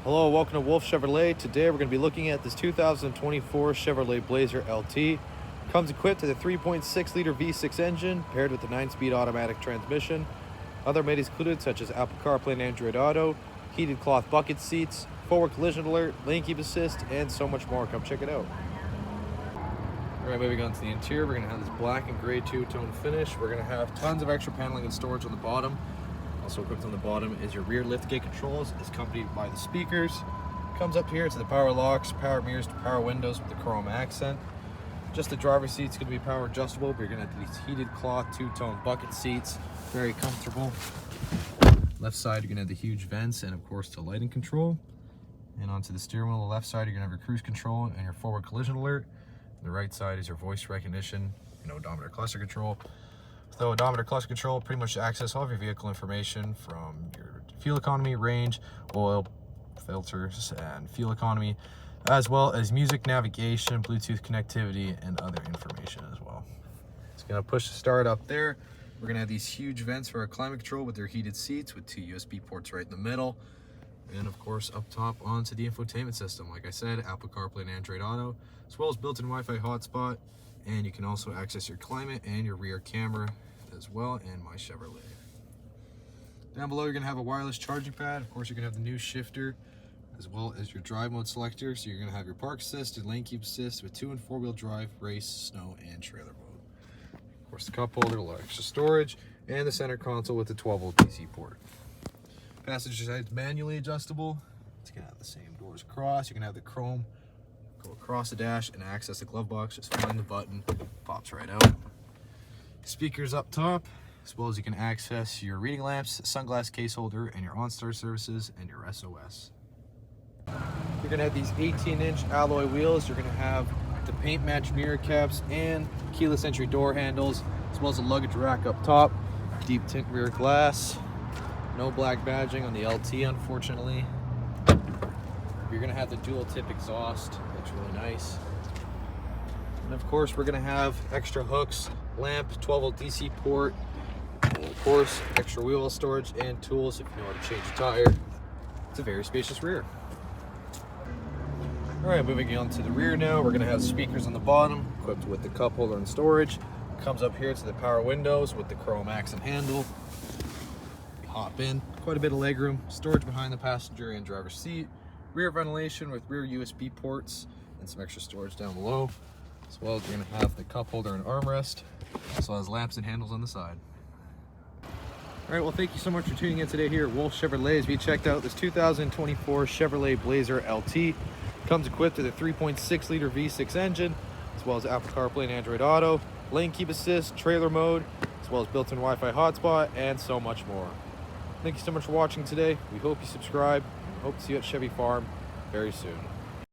Hello, welcome to Wolfe Chevrolet. Today we're going to be looking at this 2024 Chevrolet Blazer LT. Comes equipped with a 3.6 liter V6 engine paired with a 9-speed automatic transmission. Other amenities included such as Apple Carplay and Android Auto, heated cloth bucket seats, forward collision alert, lane keep assist, and so much more. Come check it out. Alright, moving on to the interior, we're going to have this black and gray two-tone finish. We're going to have tons of extra paneling and storage on the bottom. Also equipped on the bottom is your rear liftgate controls, is accompanied by the speakers. Comes up here to the power locks, power mirrors to power windows with the chrome accent. Just the driver's seat's going to be power adjustable, but you're going to have these heated cloth two-tone bucket seats, very comfortable. Left side, you're going to have the huge vents and of course the lighting control. And onto the steering wheel, on the left side, you're going to have your cruise control and your forward collision alert. The right side is your voice recognition and odometer cluster control. So odometer cluster control pretty much access all of your vehicle information from your fuel economy, range, oil, filters, and fuel economy, as well as music, navigation, Bluetooth connectivity, and other information as well. It's gonna push the start up there. We're gonna have these huge vents for our climate control with their heated seats with 2 USB ports right in the middle. And of course up top onto the infotainment system. Like I said, Apple Carplay and Android Auto, as well as built-in Wi-Fi hotspot. And you can also access your climate and your rear camera as well, and my Chevrolet. Down below, you're gonna have a wireless charging pad. Of course, you're gonna have the new shifter, as well as your drive mode selector. So you're gonna have your park assist and lane keep assist with 2- and 4-wheel drive, race, snow, and trailer mode. Of course, the cup holder, a little extra storage, and the center console with the 12-volt DC port. Passenger side's manually adjustable. It's gonna have the same doors across. You're gonna have the chrome go across the dash and access the glove box. Just find the button, pops right out. Speakers up top, as well as you can access your reading lamps, sunglass case holder, and your OnStar services and your SOS. You're gonna have these 18-inch alloy wheels. You're gonna have the paint match mirror caps and keyless entry door handles, as well as a luggage rack up top, deep tint rear glass. No black badging on the LT, unfortunately. You're gonna have the dual tip exhaust, looks really nice. And of course, we're gonna have extra hooks, lamp, 12-volt DC port, and of course, extra wheel storage and tools if you know how to change a tire. It's a very spacious rear. All right, moving on to the rear now, we're gonna have speakers on the bottom, equipped with the cup holder and storage. Comes up here to the power windows with the chrome accent handle. Hop in, quite a bit of legroom, storage behind the passenger and driver's seat, rear ventilation with rear USB ports, and some extra storage down below. As well as you're going to have the cup holder and armrest, as well as lamps and handles on the side. All right, well, thank you so much for tuning in today here at Wolfe Chevrolet as we checked out this 2024 Chevrolet Blazer LT. Comes equipped with a 3.6 liter V6 engine, as well as Apple CarPlay and Android Auto, lane keep assist, trailer mode, as well as built-in Wi-Fi hotspot, and so much more. Thank you so much for watching today. We hope you subscribe, and hope to see you at Chevy Farm very soon.